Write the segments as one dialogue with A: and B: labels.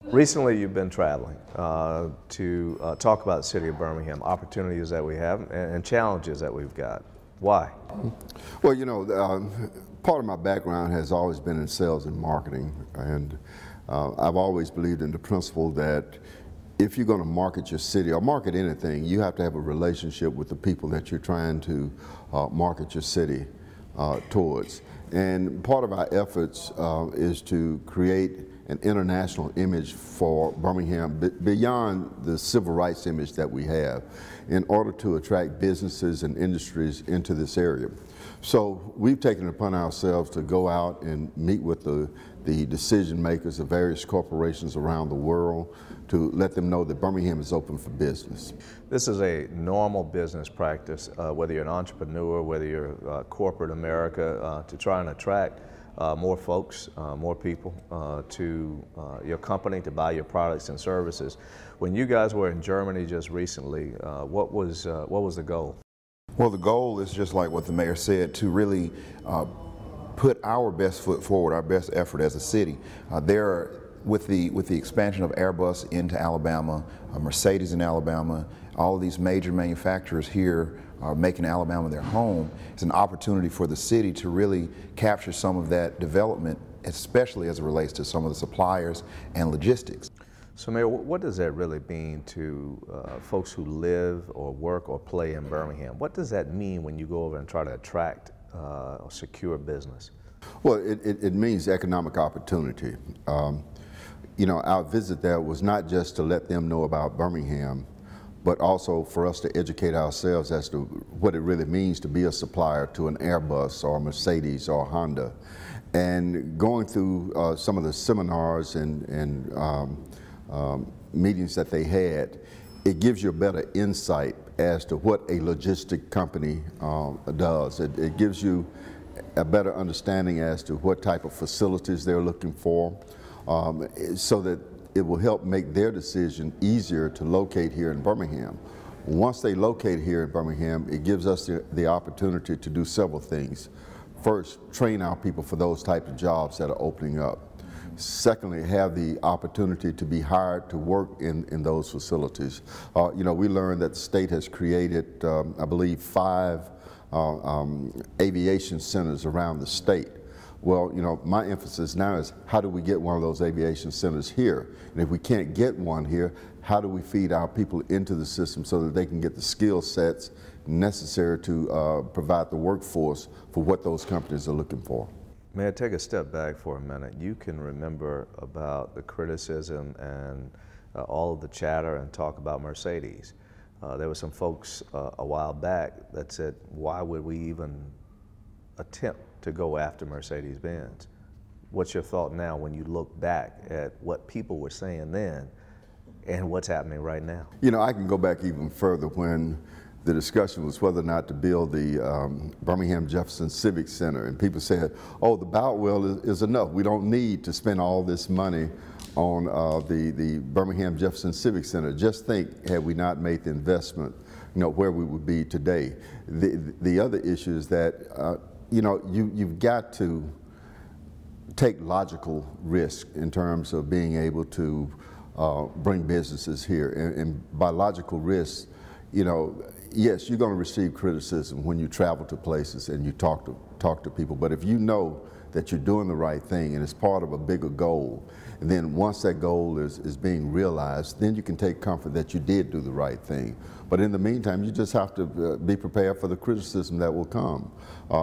A: Recently, you've been traveling to talk about the city of Birmingham, opportunities that we have and challenges that we've got. Why?
B: Well, you know, part of my background has always been in sales and marketing, and I've always believed in the principle that if you're going to market your city or market anything, you have to have a relationship with the people that you're trying to market your city towards. And part of our efforts is to create an international image for Birmingham beyond the civil rights image that we have in order to attract businesses and industries into this area. So we've taken it upon ourselves to go out and meet with the decision makers of various corporations around the world to let them know that Birmingham is open for business.
A: This is a normal business practice, whether you're an entrepreneur, whether you're corporate America, to try and attract more folks, more people to your company to buy your products and services. When you guys were in Germany just recently, what was the goal?
C: Well, the goal is just like what the mayor said, to really put our best foot forward, our best effort as a city. With the expansion of Airbus into Alabama, Mercedes in Alabama, all of these major manufacturers here are making Alabama their home. It's an opportunity for the city to really capture some of that development, especially as it relates to some of the suppliers and logistics.
A: So Mayor, what does that really mean to folks who live or work or play in Birmingham? What does that mean when you go over and try to attract or secure business?
B: Well, it means economic opportunity. You know, our visit there was not just to let them know about Birmingham, but also for us to educate ourselves as to what it really means to be a supplier to an Airbus or a Mercedes or a Honda. And going through some of the seminars and meetings that they had, it gives you a better insight as to what a logistic company does. It gives you a better understanding as to what type of facilities they're looking for, so that it will help make their decision easier to locate here in Birmingham. Once they locate here in Birmingham, it gives us the opportunity to do several things. First, train our people for those types of jobs that are opening up. Secondly, have the opportunity to be hired to work in those facilities. You know, we learned that the state has created, I believe, 5 aviation centers around the state. Well, you know, my emphasis now is how do we get one of those aviation centers here? And if we can't get one here, how do we feed our people into the system so that they can get the skill sets necessary to provide the workforce for what those companies are looking for?
A: May I take a step back for a minute? You can remember about the criticism and all of the chatter and talk about Mercedes. There were some folks a while back that said, why would we even attempt to go after Mercedes-Benz? What's your thought now when you look back at what people were saying then and what's happening right now? You
B: know, I can go back even further when the discussion was whether or not to build the Birmingham Jefferson Civic Center, and people said, oh, the Boutwell is enough. We don't need to spend all this money on the Birmingham Jefferson Civic Center. Just think, had we not made the investment, you know, where we would be today. The other issue is that you know, you've got to take logical risk in terms of being able to bring businesses here. And by logical risk, you know, yes, you're going to receive criticism when you travel to places and you talk to people. But if you know that you're doing the right thing and it's part of a bigger goal, and then once that goal is being realized, then you can take comfort that you did do the right thing. But in the meantime, you just have to be prepared for the criticism that will come,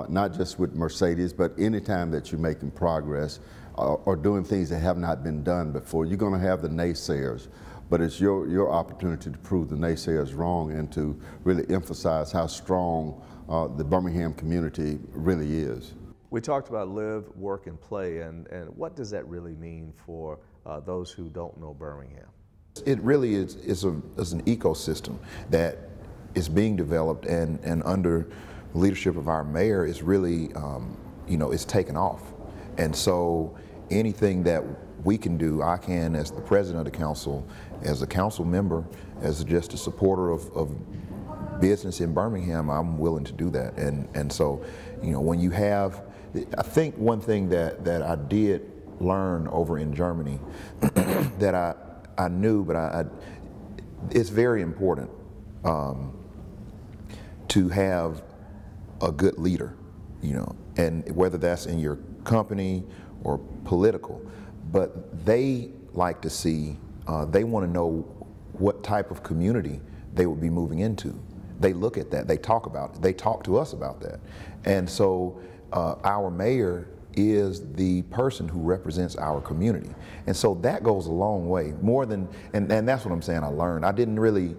B: not just with Mercedes, but any time that you're making progress or doing things that have not been done before, you're going to have the naysayers. But it's your opportunity to prove the naysayers wrong and to really emphasize how strong the Birmingham community really is.
A: We talked about live, work, and play, and what does that really mean for those who don't know Birmingham?
C: It really is an ecosystem that is being developed, and under the leadership of our mayor is really, you know, it's taken off. And so anything that we can do, I can as the president of the council, as a council member, as just a supporter of business in Birmingham, I'm willing to do that. And so, you know, when you have I think one thing that I did learn over in Germany that I knew, but it's very important to have a good leader, you know, and whether that's in your company or political, but they like to see, they want to know what type of community they would be moving into. They look at that, they talk about it, they talk to us about that. And so our mayor is the person who represents our community. And so that goes a long way, more than, and that's what I'm saying I learned. I didn't really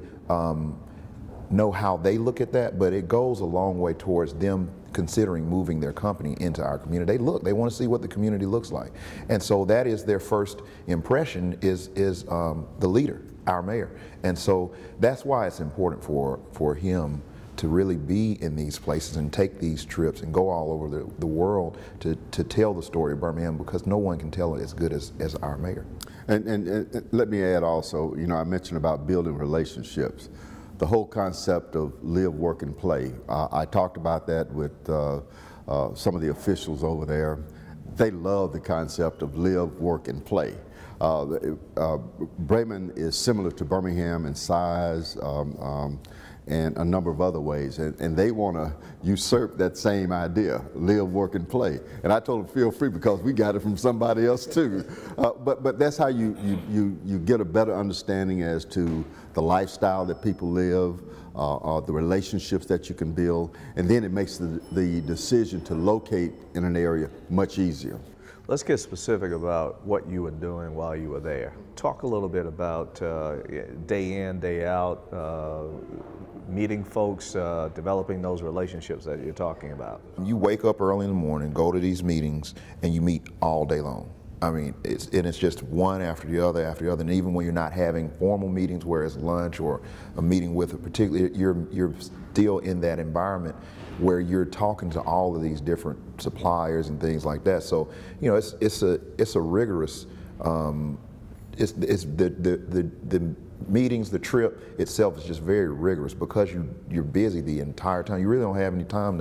C: know how they look at that, but it goes a long way towards them considering moving their company into our community. They want to see what the community looks like. And so that is their first impression is the leader, our mayor. And so that's why it's important for him to really be in these places and take these trips and go all over the world to tell the story of Birmingham, because no one can tell it as good as our mayor.
B: And let me add also, you know, I mentioned about building relationships. The whole concept of live, work, and play. I talked about that with some of the officials over there. They love the concept of live, work, and play. Bremen is similar to Birmingham in size and a number of other ways, and they want to usurp that same idea, live, work, and play. And I told them, feel free, because we got it from somebody else too. But that's how you get a better understanding as to the lifestyle that people live, the relationships that you can build, and then it makes the decision to locate in an area much easier.
A: Let's get specific about what you were doing while you were there. Talk a little bit about day in, day out, meeting folks, developing those relationships that you're talking about.
C: You wake up early in the morning, go to these meetings, and you meet all day long. I mean, it's just one after the other, and even when you're not having formal meetings where it's lunch or a meeting with a particular, you're still in that environment where you're talking to all of these different suppliers and things like that. So, you know, it's a rigorous, the meetings, the trip itself is just very rigorous, because you're busy the entire time. You really don't have any time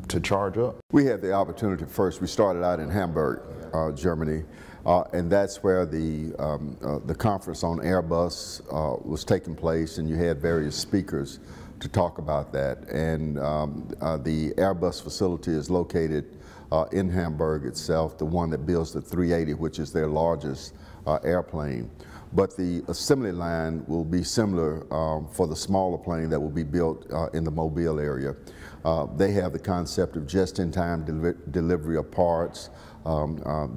C: to charge up.
B: We had the opportunity first. We started out in Hamburg, Germany, and that's where the conference on Airbus was taking place, and you had various speakers to talk about that. And the Airbus facility is located in Hamburg itself, the one that builds the 380, which is their largest airplane. But the assembly line will be similar for the smaller plane that will be built in the Mobile area. They have the concept of just-in-time delivery of parts.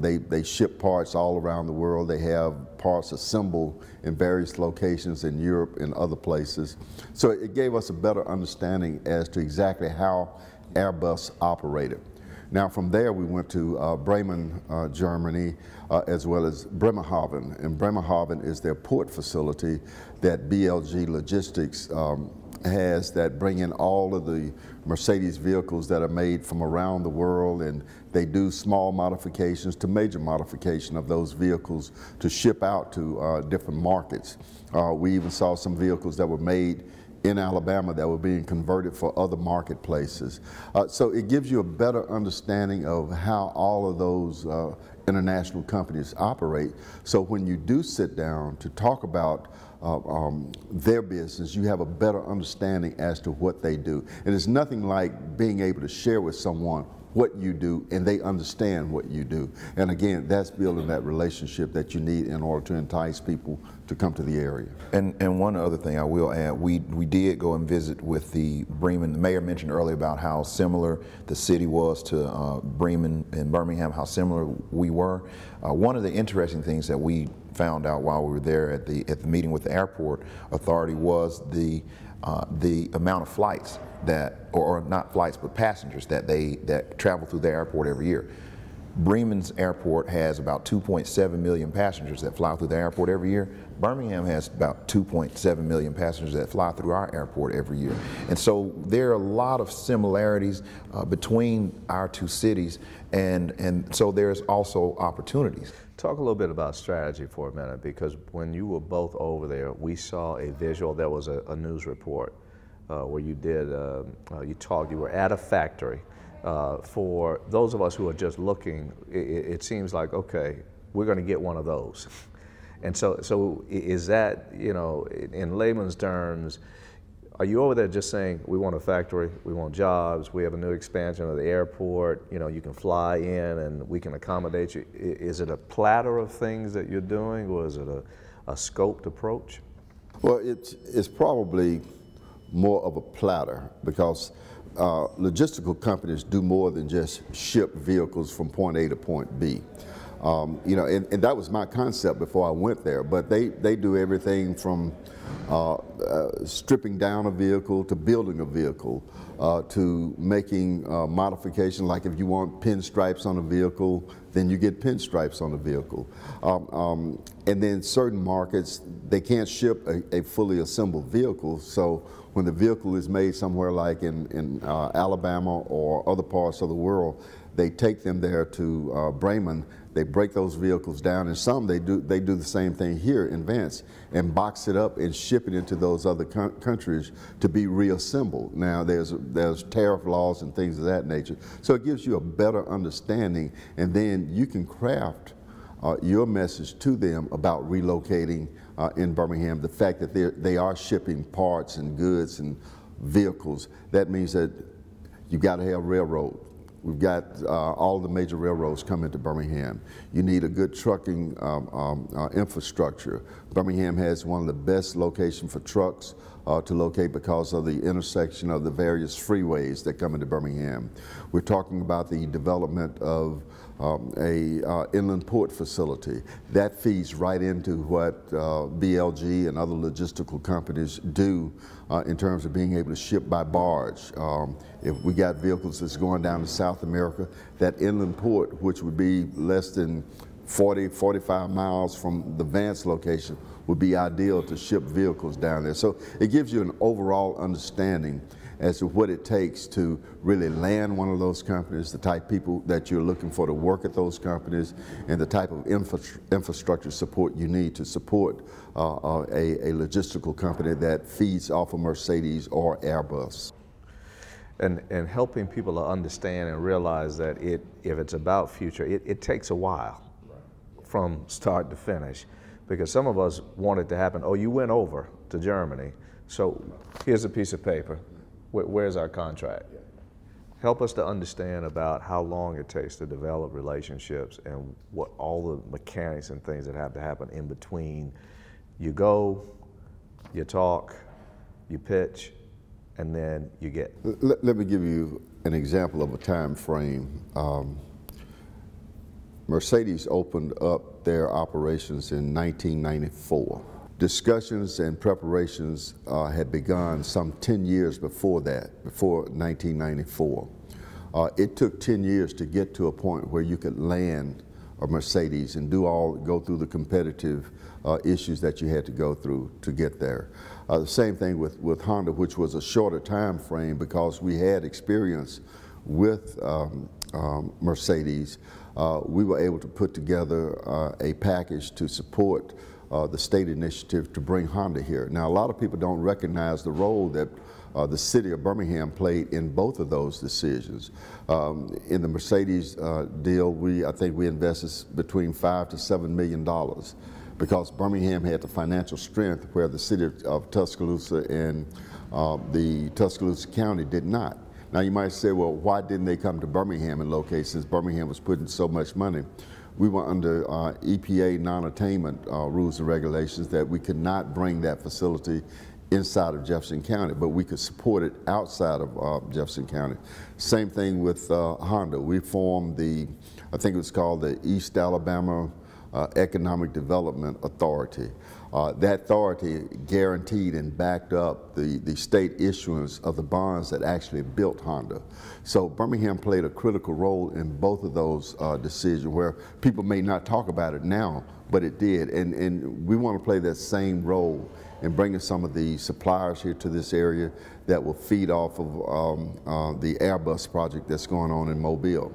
B: They ship parts all around the world. They have parts assembled in various locations in Europe and other places. So it gave us a better understanding as to exactly how Airbus operated. Now from there we went to Bremen, Germany, as well as Bremerhaven. And Bremerhaven is their port facility that BLG Logistics has, that bring in all of the Mercedes vehicles that are made from around the world, and they do small modifications to major modification of those vehicles to ship out to different markets. We even saw some vehicles that were made in Alabama that were being converted for other marketplaces. So it gives you a better understanding of how all of those international companies operate. So when you do sit down to talk about their business, you have a better understanding as to what they do. And it's nothing like being able to share with someone what you do and they understand what you do. And again, that's building that relationship that you need in order to entice people to come to the area.
C: And one other thing I will add, we did go and visit with the Bremen. The mayor mentioned earlier about how similar the city was to Bremen and Birmingham, how similar we were. One of the interesting things that we found out while we were there at the meeting with the airport authority was the amount of flights that, or not flights, but passengers that travel through the airport every year. Bremen's airport has about 2.7 million passengers that fly through the airport every year. Birmingham has about 2.7 million passengers that fly through our airport every year. And so there are a lot of similarities between our two cities, and so there's also opportunities.
A: Talk a little bit about strategy for a minute, because when you were both over there, we saw a visual. There was a news report where you did, you were at a factory, For those of us who are just looking, it seems like, okay, we're going to get one of those. And so is that, you know, in layman's terms, are you over there just saying, we want a factory, we want jobs, we have a new expansion of the airport, you know, you can fly in and we can accommodate you? Is it a platter of things that you're doing, or is it a scoped approach?
B: Well, it's probably more of a platter, because logistical companies do more than just ship vehicles from point A to point B. You know, and that was my concept before I went there, but they do everything from stripping down a vehicle to building a vehicle to making modifications, like if you want pinstripes on a vehicle, then you get pinstripes on the vehicle. And then certain markets, they can't ship a fully assembled vehicle, so when the vehicle is made somewhere like in Alabama or other parts of the world, they take them there to Birmingham. They break those vehicles down, and some they do the same thing here in Vance and box it up and ship it into those other countries to be reassembled. Now there's tariff laws and things of that nature, so it gives you a better understanding, and then you can craft your message to them about relocating in Birmingham. The fact that they are shipping parts and goods and vehicles, that means that you've got to have railroad. We've got all the major railroads coming to Birmingham. You need a good trucking infrastructure. Birmingham has one of the best locations for trucks to locate because of the intersection of the various freeways that come into Birmingham. We're talking about the development of a inland port facility. That feeds right into what BLG and other logistical companies do in terms of being able to ship by barge. If we got vehicles that's going down to South America, that inland port, which would be less than 40, 45 miles from the Vance location, would be ideal to ship vehicles down there. So it gives you an overall understanding as to what it takes to really land one of those companies, the type of people that you're looking for to work at those companies, and the type of infrastructure support you need to support a logistical company that feeds off of Mercedes or Airbus.
A: And helping people to understand and realize that if it's about future, it takes a while from start to finish, because some of us want it to happen. Oh, you went over to Germany, so here's a piece of paper. Where's our contract? Help us to understand about how long it takes to develop relationships and what all the mechanics and things that have to happen in between. You go, you talk, you pitch, and then you get.
B: Let me give you an example of a time frame. Mercedes opened up their operations in 1994. Discussions and preparations had begun some 10 years before that, before 1994. It took 10 years to get to a point where you could land a Mercedes and go through the competitive issues that you had to go through to get there. The same thing with Honda, which was a shorter time frame because we had experience with Mercedes. We were able to put together a package to support the state initiative to bring Honda here. Now, a lot of people don't recognize the role that the city of Birmingham played in both of those decisions. In the Mercedes deal, I think we invested between $5 to $7 million because Birmingham had the financial strength where the city of Tuscaloosa and the Tuscaloosa County did not. Now, you might say, well, why didn't they come to Birmingham and locate since Birmingham was putting so much money? We were under EPA non-attainment rules and regulations that we could not bring that facility inside of Jefferson County, but we could support it outside of Jefferson County. Same thing with Honda. We formed I think it was called the East Alabama Economic Development Authority. That authority guaranteed and backed up the state issuance of the bonds that actually built Honda. So Birmingham played a critical role in both of those decisions, where people may not talk about it now, but it did. And we want to play that same role in bringing some of the suppliers here to this area that will feed off of the Airbus project that's going on in Mobile.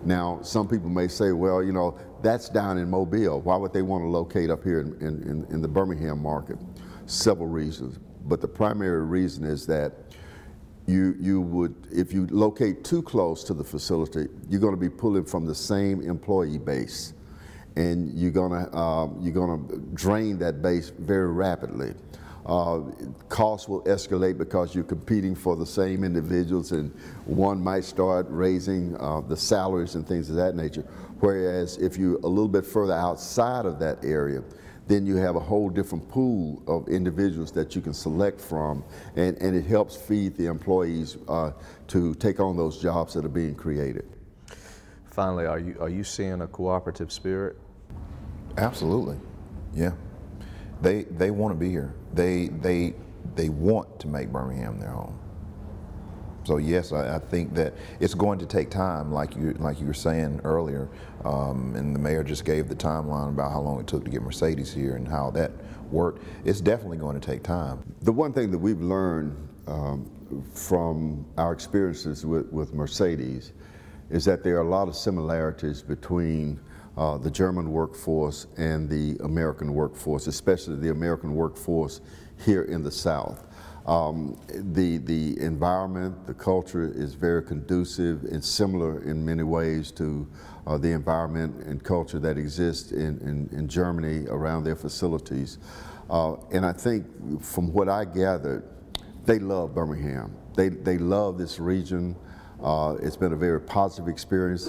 B: Now, some people may say, well, you know, that's down in Mobile. Why would they want to locate up here in the Birmingham market? Several reasons, but the primary reason is that you would, if you locate too close to the facility, you're going to be pulling from the same employee base, and you're going to drain that base very rapidly. Costs will escalate because you're competing for the same individuals, and one might start raising the salaries and things of that nature. Whereas if you're a little bit further outside of that area, then you have a whole different pool of individuals that you can select from, and it helps feed the employees to take on those jobs that are being created.
A: Finally, are you seeing a cooperative spirit?
C: Absolutely, yeah. They want to be here. They want to make Birmingham their home. So yes, I think that it's going to take time, like you were saying earlier, and the mayor just gave the timeline about how long it took to get Mercedes here and how that worked. It's definitely going to take time.
B: The one thing that we've learned from our experiences with Mercedes is that there are a lot of similarities between the German workforce and the American workforce, especially the American workforce here in the South. The environment, the culture is very conducive and similar in many ways to the environment and culture that exists in Germany around their facilities. And I think from what I gathered, they love Birmingham. They love this region. It's been a very positive experience.